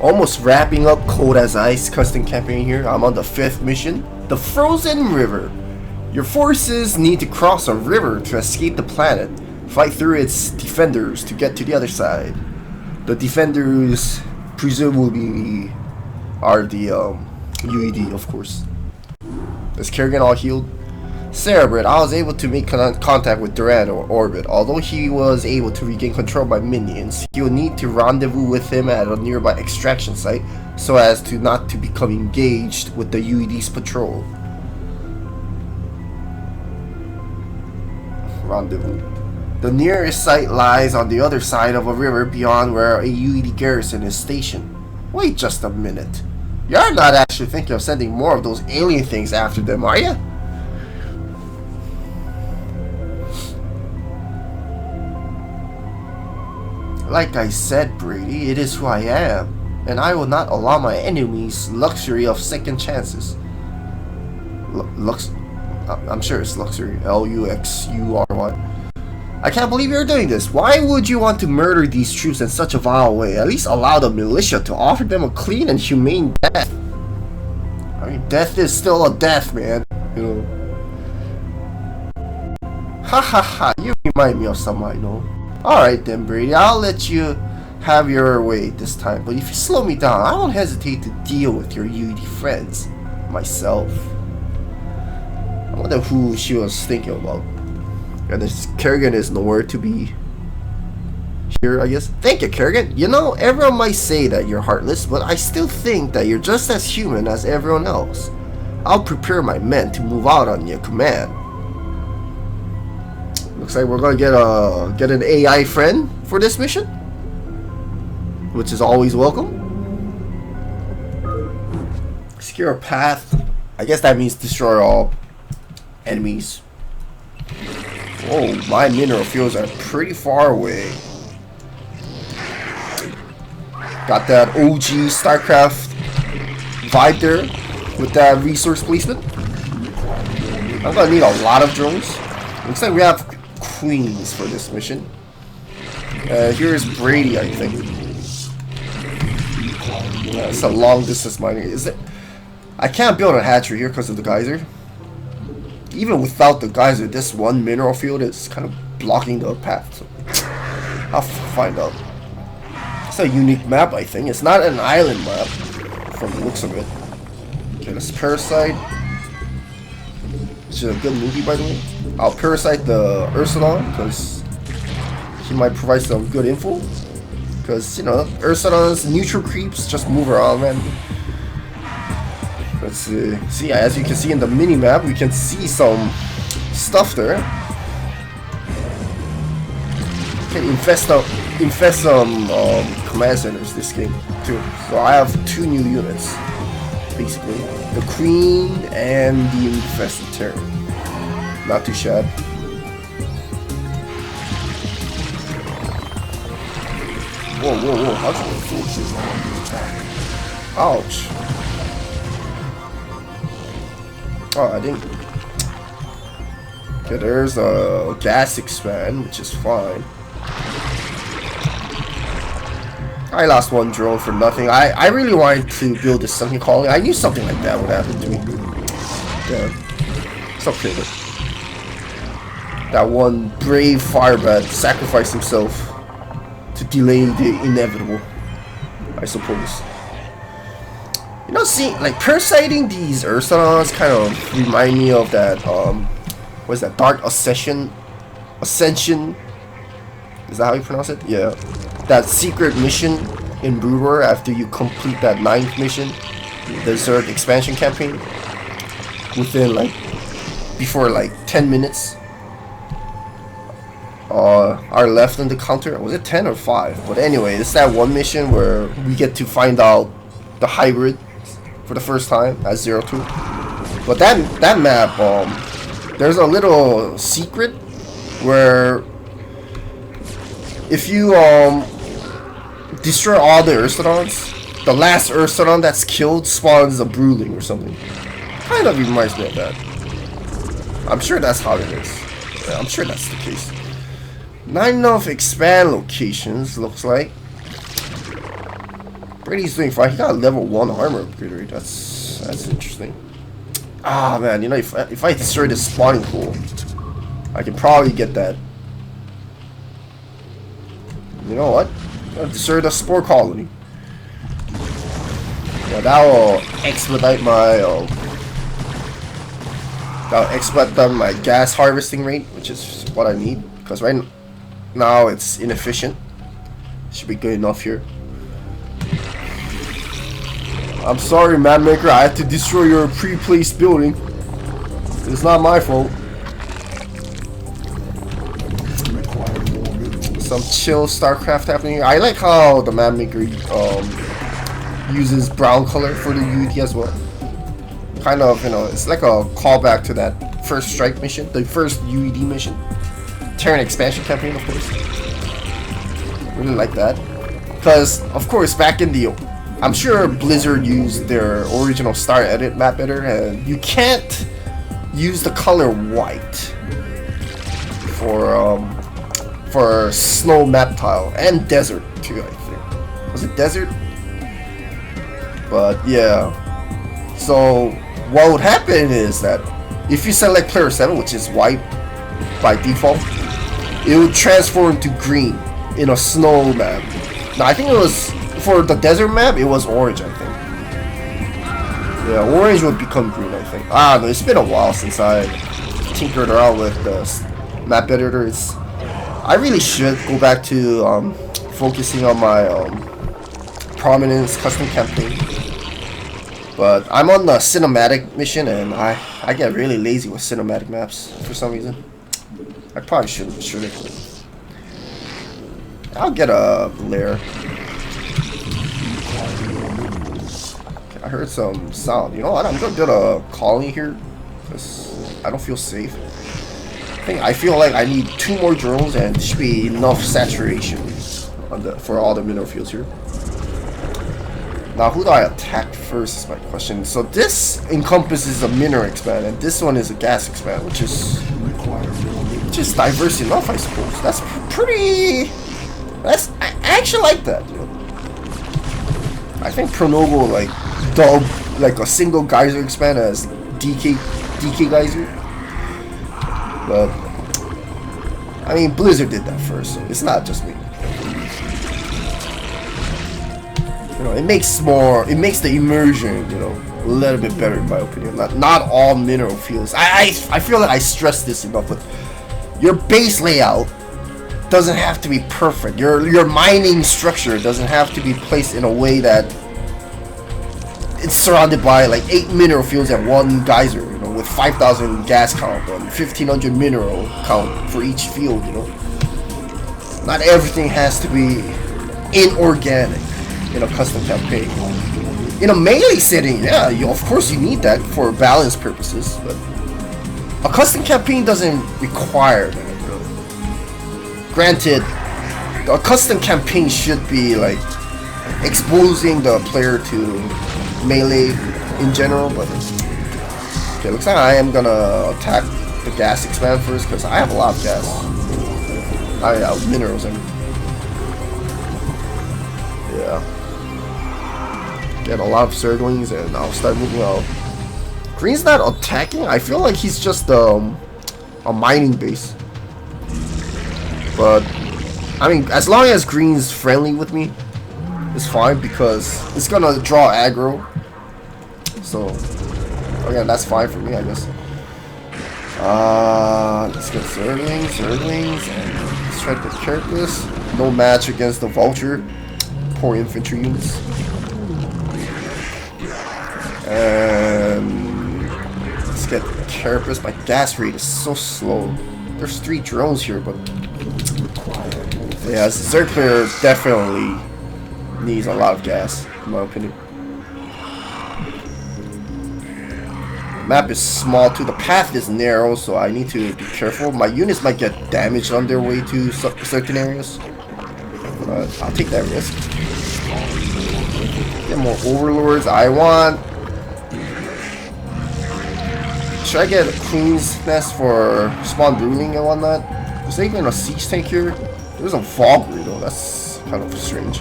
Almost wrapping up Cold as Ice custom campaign here. I'm on the 5th mission, the Frozen River. Your forces need to cross a river to escape the planet. Fight through its defenders to get to the other side. The defenders presumably are the UED, of course. Is Kerrigan all healed? Cerebrate, I was able to make contact with Duran or Orbit. Although he was able to regain control by minions, he will need to rendezvous with him at a nearby extraction site so as to not to become engaged with the UED's patrol. Rendezvous. The nearest site lies on the other side of a river beyond where a UED Garrison is stationed. Wait just a minute. You're not actually thinking of sending more of those alien things after them, are you? Like I said, Brady, it is who I am, and I will not allow my enemies luxury of second chances. I'm sure it's luxury. Luxury. I can't believe you're doing this. Why would you want to murder these troops in such a vile way? At least allow the militia to offer them a clean and humane death. I mean, death is still a death, man. You know. Ha ha ha, you remind me of someone I know. Alright then, Brady, I'll let you have your way this time, but if you slow me down, I won't hesitate to deal with your UED friends myself. I wonder who she was thinking about. And this Kerrigan is nowhere to be here, I guess. Thank you, Kerrigan. You know, everyone might say that you're heartless, but I still think that you're just as human as everyone else. I'll prepare my men to move out on your command. Looks like we're gonna get an AI friend for this mission, which is always welcome. Secure a path. I guess that means destroy all enemies. Whoa, my mineral fields are pretty far away. Got that OG StarCraft vibe there with that resource placement. I'm gonna need a lot of drones. Looks like we have queens for this mission. Here's Brady, I think. Yeah, it's a long distance mining. Is it? I can't build a hatchery here because of the geyser. Even without the geyser, this one mineral field is kind of blocking the path. So I'll find out. It's a unique map, I think. It's not an island map from the looks of it. Okay, let's parasite. Which is a good movie, by the way. I'll parasite the Ursulon because he might provide some good info. Because, you know, Ursulon's neutral creeps just move around, man. Let's see. See, as you can see in the mini map, we can see some stuff there. Can infest some command centers this game too. So I have 2 new units, basically, the Queen and the infested Terran. Not too shabby. Whoa, whoa, whoa! How'd you Ouch! Oh, I didn't. Okay, there's a gas expand, which is fine. I lost 1 drone for nothing. I really wanted to build this something calling. I knew something like that would happen to me. Yeah. It's okay, but that one brave firebat sacrificed himself to delay the inevitable, I suppose. You know, see, like, parasiting these Ursulons kind of remind me of that, what is that, Dark Ascension? Ascension? Is that how you pronounce it? Yeah. That secret mission in Brewer after you complete that 9th mission, the Zerg expansion campaign, within, like, before, like, 10 minutes. Are left on the counter. Was it 10 or 5? But anyway, it's that one mission where we get to find out the hybrid for the first time as 02. But that map, there's a little secret where if you destroy all the Ursulons, the last Ursulon that's killed spawns a Bruling or something. Kind of reminds me of that. I'm sure that's how it is. Yeah, I'm sure that's the case. Not enough expand locations, looks like. Brady's doing fine. He got a level 1 armor upgrade rate. That's interesting. Ah man, you know, if I destroy the spawning pool, I can probably get that. You know what? I'll destroy the spore colony. Yeah, that will expedite my gas harvesting rate, which is what I need, because right now it's inefficient. Should be good enough here. I'm sorry, Mapmaker, I had to destroy your pre-placed building. It's not my fault. Some chill StarCraft happening here. I like how the Mapmaker uses brown color for the UED as well. Kind of, you know, it's like a callback to that first strike mission, the first UED mission. Terran expansion campaign, of course. Really like that. Because, of course, back in the... I'm sure Blizzard used their original Star Edit map editor, and you can't use the color white for snow map tile and desert too, I think. Was it desert? But yeah. So what would happen is that if you select player 7, which is white by default, it would transform to green in a snow map. Now I think it was for the desert map, it was orange, I think. Yeah, orange would become green, I think. Ah, no, it's been a while since I tinkered around with the map editors. I really should go back to focusing on my Prominence custom campaign. But I'm on the cinematic mission, and I get really lazy with cinematic maps for some reason. I probably shouldn't, but I'll get a lair. I heard some sound. You know what? I'm gonna build a colony here because I don't feel safe. I feel like I need 2 more drones, and there should be enough saturation for all the mineral fields here. Now, who do I attack first is my question. So this encompasses a mineral expand, and this one is a gas expand, which is diverse enough, I suppose. That's pretty. I actually like that. You know? I think Pronovo like a single geyser expand as DK geyser. But I mean, Blizzard did that first, so it's not just me. You know, it makes the immersion, you know, a little bit better in my opinion. Not all mineral fields. I feel like I stressed this enough, but your base layout doesn't have to be perfect. Your mining structure doesn't have to be placed in a way that it's surrounded by like 8 mineral fields and 1 geyser, you know, with 5,000 gas count and 1,500 mineral count for each field, you know. Not everything has to be inorganic in a custom campaign. In a melee setting, yeah, of course you need that for balance purposes, but a custom campaign doesn't require that, you know. Granted, a custom campaign should be like exposing the player to melee in general, but okay, looks like I am gonna attack the gas expand first because I have a lot of gas. I have minerals in. Yeah. Get a lot of Zerglings and I'll start moving out. Green's not attacking. I feel like he's just a mining base. But I mean, as long as Green's friendly with me, it's fine because it's gonna draw aggro. So again, that's fine for me, I guess. Let's get Zerglings, and let's try to get Carapace. No match against the Vulture. Poor infantry units. And let's get Carapace. My gas rate is so slow. There's 3 drones here, but yeah, Zerg player definitely needs a lot of gas, in my opinion. The map is small too. The path is narrow, so I need to be careful. My units might get damaged on their way to certain areas, but I'll take that risk. Get more overlords. I want. Should I get a Queen's Nest for spawn brooding and whatnot? Is there even a siege tank here? There's a Valkyrie though. That's kind of strange.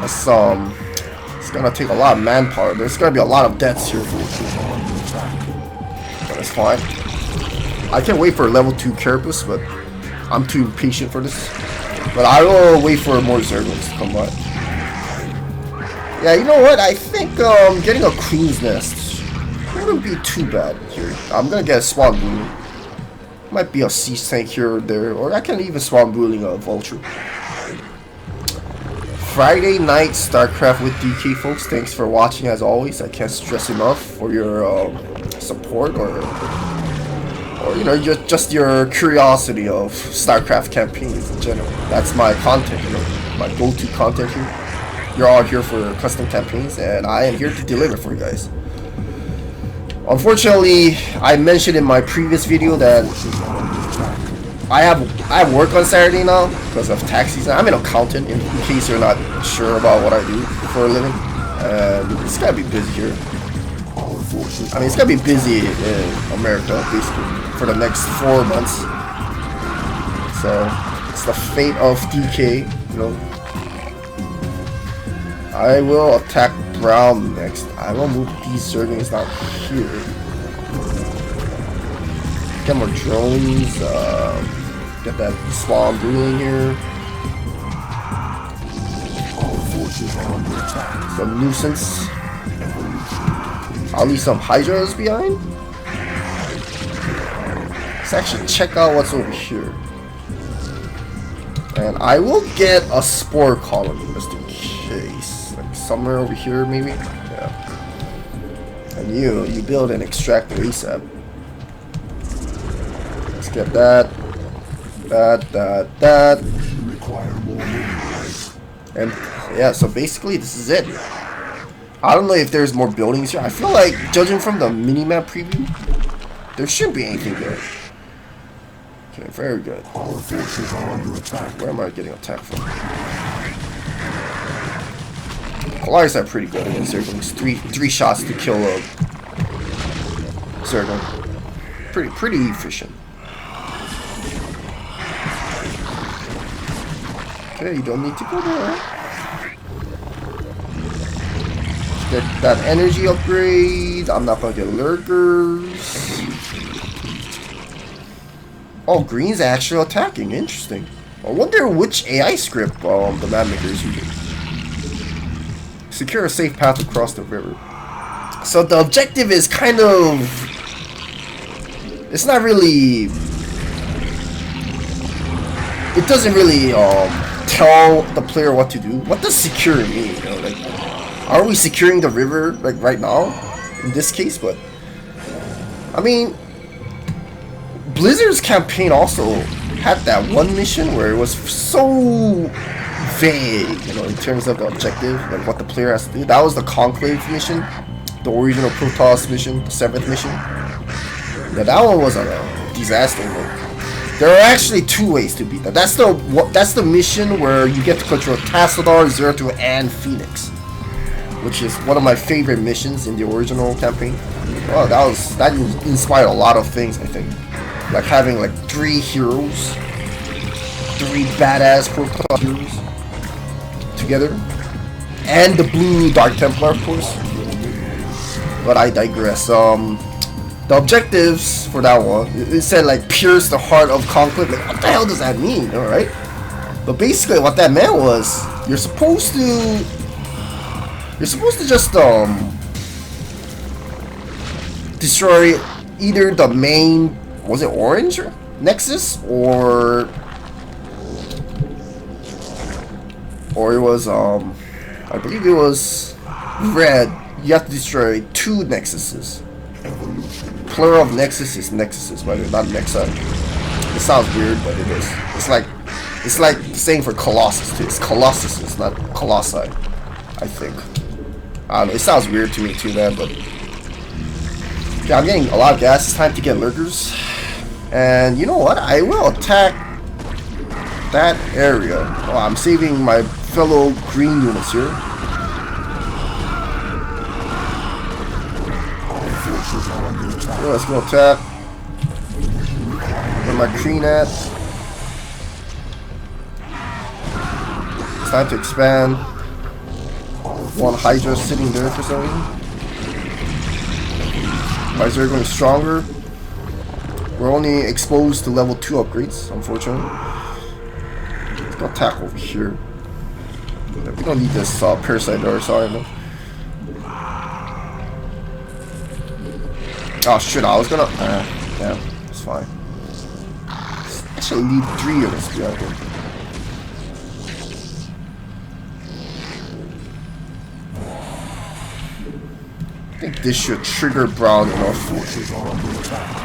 That's it's gonna take a lot of manpower. There's gonna be a lot of deaths here. But that's fine. I can't wait for level 2 Carapace, but I'm too impatient for this. But I will wait for more Zerglings to come by. Yeah, you know what? I think getting a Queen's Nest wouldn't be too bad here. I'm gonna get a Swan Booling. Might be a Siege Tank here or there, or I can even Swan Booling a Vulture. Friday night StarCraft with DK, folks. Thanks for watching as always. I can't stress enough for your support or you know, just your curiosity of StarCraft campaigns in general. That's my content, you know, my go-to content here. You're all here for custom campaigns, and I am here to deliver for you guys. Unfortunately, I mentioned in my previous video that I have work on Saturday now because of tax season. I'm an accountant, in case you're not sure about what I do for a living. And it's gotta be busy here. I mean, it's gonna be busy in America, basically, for the next 4 months. So, it's the fate of DK, you know. I will attack Brown next. I will move these Zerglings down here. Get more drones, get that Swan Booling here. Some nuisance. I'll leave some Hydras behind. Let's actually check out what's over here. And I will get a Spore Colony just in case. Like somewhere over here maybe? Yeah. And you build an extractor ASAP. Let's get that. That. And yeah, so basically this is it. I don't know if there's more buildings here. I feel like, judging from the minimap preview, there shouldn't be anything there. Okay, very good. Our forces are under attack. Where am I getting attacked from? Polaris are pretty good against Zerglings. Three shots to kill a Zergling. Pretty efficient. Okay, you don't need to go there. Get that energy upgrade. I'm not gonna get lurkers. Oh, green's actually attacking. Interesting. I wonder which AI script the map maker is using. Secure a safe path across the river. So the objective is kind of... It's not really... It doesn't really tell the player what to do. What does secure mean? You know, like, are we securing the river like right now in this case? But I mean, Blizzard's campaign also had that one mission where it was so vague, you know, in terms of the objective, like what the player has to do. That was the Conclave mission, the original Protoss mission, the 7th mission. Yeah, that one was a disaster. There are actually 2 ways to beat that. That's the mission where you get to control Tassadar, Zeratul, and Phoenix, which is one of my favorite missions in the original campaign. Oh, that inspired a lot of things, I think. Like having like 3 heroes, 3 badass Protoss heroes together, and the blue Dark Templar, of course. But I digress. The objectives for that one, it said like pierce the heart of Conclave. Like, what the hell does that mean? All right. But basically, what that meant was you're supposed to just destroy either the main, was it orange Nexus, or it was I believe it was red. You have to destroy 2 Nexuses. Plural of Nexus is Nexuses, but not Nexa. It sounds weird, but it is. It's like the same for Colossus too. It's Colossuses, not Colossi, I think. I don't know, it sounds weird to me too, man, but yeah, I'm getting a lot of gas. It's time to get lurkers. And you know what? I will attack that area. Oh, I'm saving my fellow green units here. Oh, let's go attack. Where my green at? It's time to expand. One Hydra sitting there for some reason. Why is there going stronger? We're only exposed to level 2 upgrades, unfortunately. Let's go attack over here. We don't need this parasite door, sorry, man. Oh shit, I was gonna. Yeah, it's fine. Actually, need 3 units to be out here. I think this should trigger Brown enough. Forces are under attack.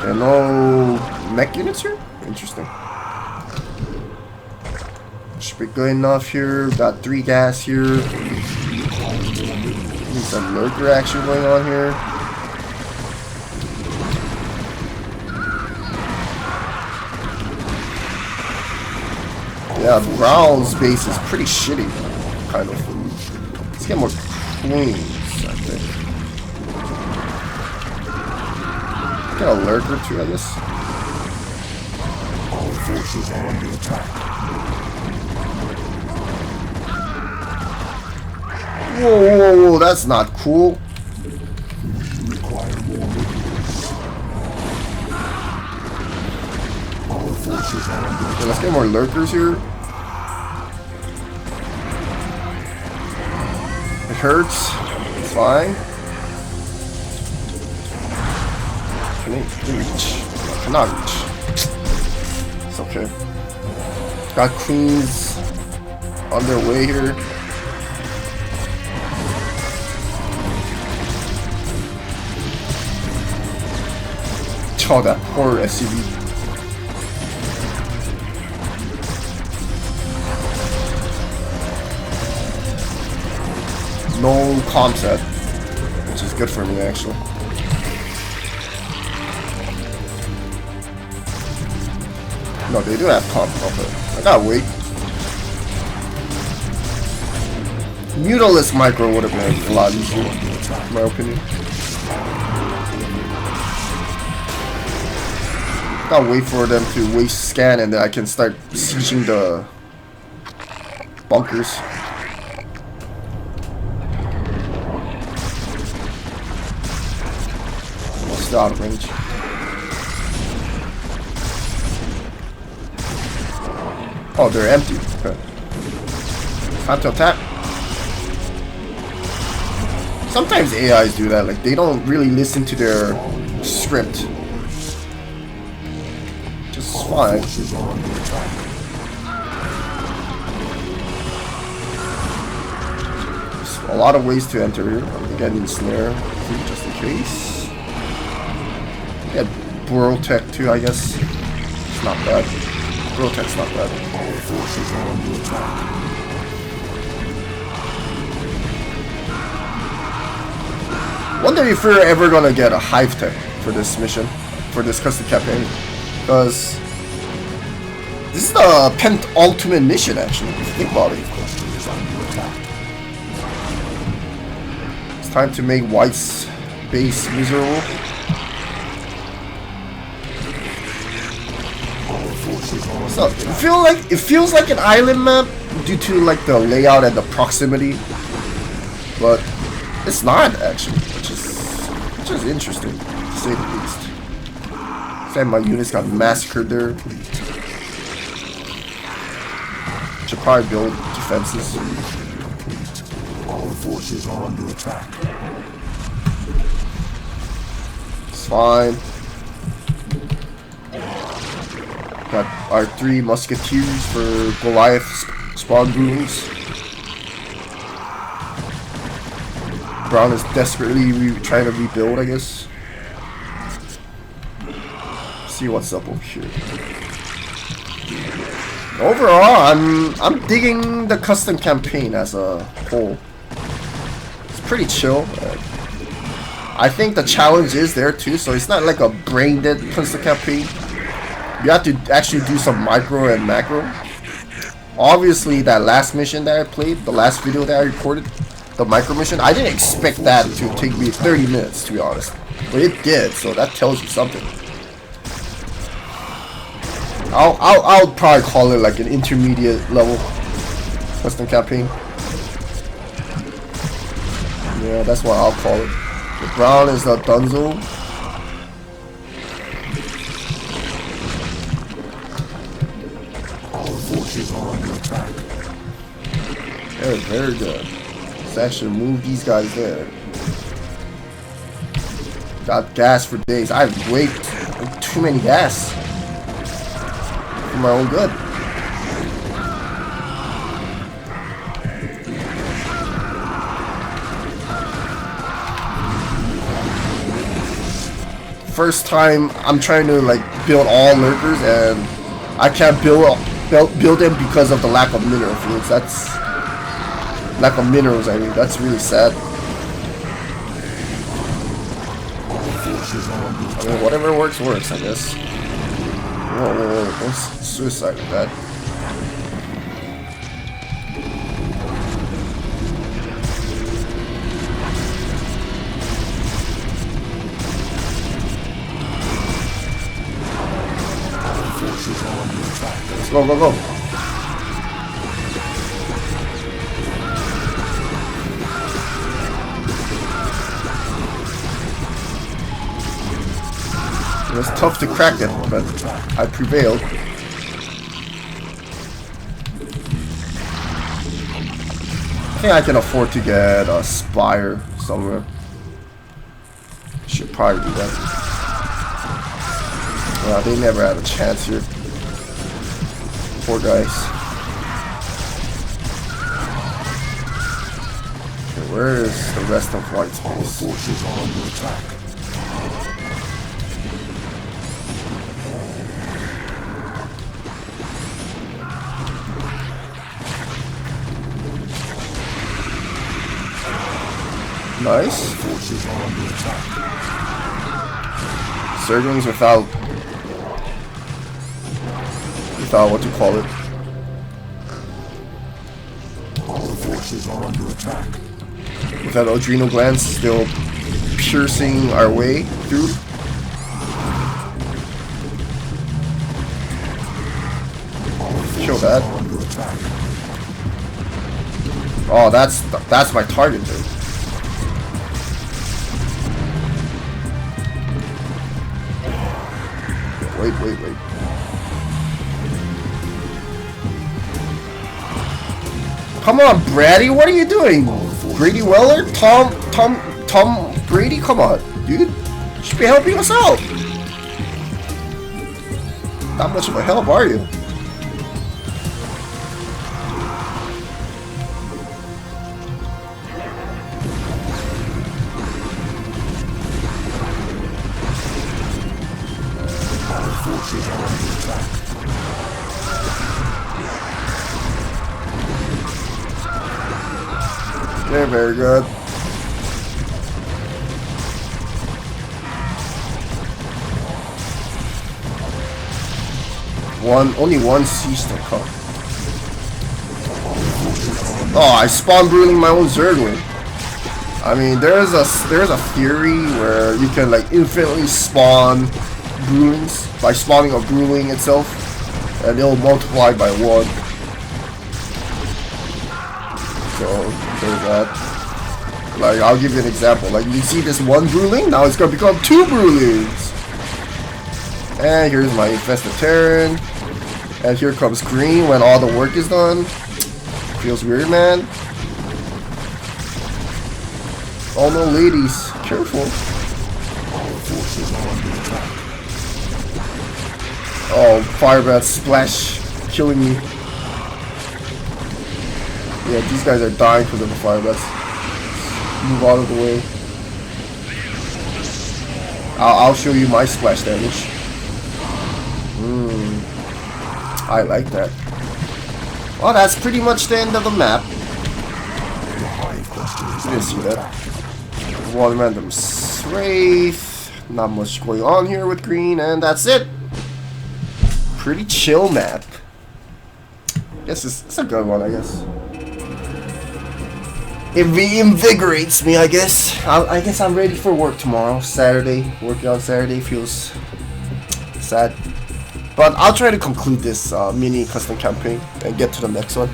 There are no mech units here? Interesting. Should be good enough here. Got 3 gas here. Need some lurker action going on here. Yeah, Brown's base is pretty shitty, kind of. Let's get more queens, I think. Get a lurker too, I guess. All forces are under attack. Whoa, whoa, whoa, that's not cool. Require more minerals. All forces are under attack. Okay, let's get more lurkers here. It hurts. It's fine. Can he reach? Cannot reach. It's okay. Got queens on their way here. Oh, that poor SUV. No comm set, which is good for me actually. No, they do have comm. Okay, I gotta wait. Mutalist micro would have been a lot easier, in my opinion. Gotta wait for them to waste scan and then I can start sieging the bunkers. Still out of range. Oh, they're empty. Okay. Time to attack. Sometimes AIs do that, like they don't really listen to their script. Just fine. There's a lot of ways to enter here. I think I need a snare just in case. Yeah, Burrowtech too, I guess. It's not bad. Burrowtech's not bad. All forces are under attack. Wonder if we're ever gonna get a hive tech for this mission, for this custom campaign, because this is the penultimate mission actually. If you think about it. It's time to make White's base miserable. So it feels like an island map due to like the layout and the proximity, but it's not actually, which is interesting to say the least. Sad my units got massacred there. Should probably build defenses. All forces are under attack. It's fine. Got our 3 musketeers for Goliath spawn rooms. Brown is desperately trying to rebuild, I guess. See what's up over here. Overall, I'm digging the custom campaign as a whole. It's pretty chill. I think the challenge is there too, so it's not like a brain dead custom campaign. You have to actually do some micro and macro. Obviously, that last mission that I played, the last video that I recorded, the micro mission, I didn't expect that to take me 30 minutes, to be honest. But it did, so that tells you something. I'll probably call it like an intermediate level custom campaign. Yeah, that's what I'll call it. The brown is the Dunzo. Our forces are under attack. Very, very good. Let's actually move these guys there. Got gas for days. I have way too many gas for my own good. First time I'm trying to like build all lurkers and I can't build them because of the lack of mineral fluids. That's lack of minerals. I mean, that's really sad. I mean, whatever works, I guess. Whoa, don't suicide with that. Let's go, go, go. It was tough to crack it, but I prevailed. I think I can afford to get a spire somewhere. Should probably do that. Well, they never had a chance here. Poor guys. Okay, where is the rest of white space? Forces are under attack. Nice. Forces are under attack. Surgeons without what to call it. Our forces are under attack. Without adrenal glands still piercing our way through. Kill that. Oh, that's my target dude. Wait. Come on, Brady, what are you doing? Brady Weller? Tom Brady? Come on, dude. You should be helping us out. Not much of a help, are you? They're very good. Only one siege to come. Oh, I spawned Bruling my own Zergling. I mean, there's a theory where you can like infinitely spawn Brulings by spawning a Bruling itself, and it'll multiply by 1. So there's that. Like, I'll give you an example. Like, you see this one Bruling, now it's gonna become 2 Brulings. And here's my infested Terran. And here comes green when all the work is done. Feels weird, man. Oh no, ladies, careful. Oh, fire breath splash, killing me. Yeah, these guys are dying because of the fire breaths. Move out of the way. I'll show you my splash damage. I like that. Well, that's pretty much the end of the map. You didn't see that. One random wraith. Not much going on here with green, and that's it. Pretty chill map. Guess it's a good one, I guess. It reinvigorates me, I guess. I guess I'm ready for work tomorrow, Saturday. Working on Saturday feels sad. But I'll try to conclude this mini custom campaign and get to the next one.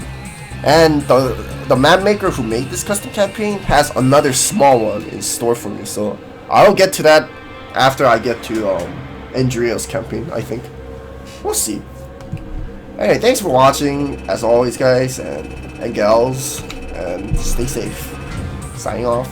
And the map maker who made this custom campaign has another small one in store for me, so I'll get to that after I get to Andrea's campaign, I think. We'll see. Anyway, thanks for watching, as always, guys and gals, and stay safe. Signing off.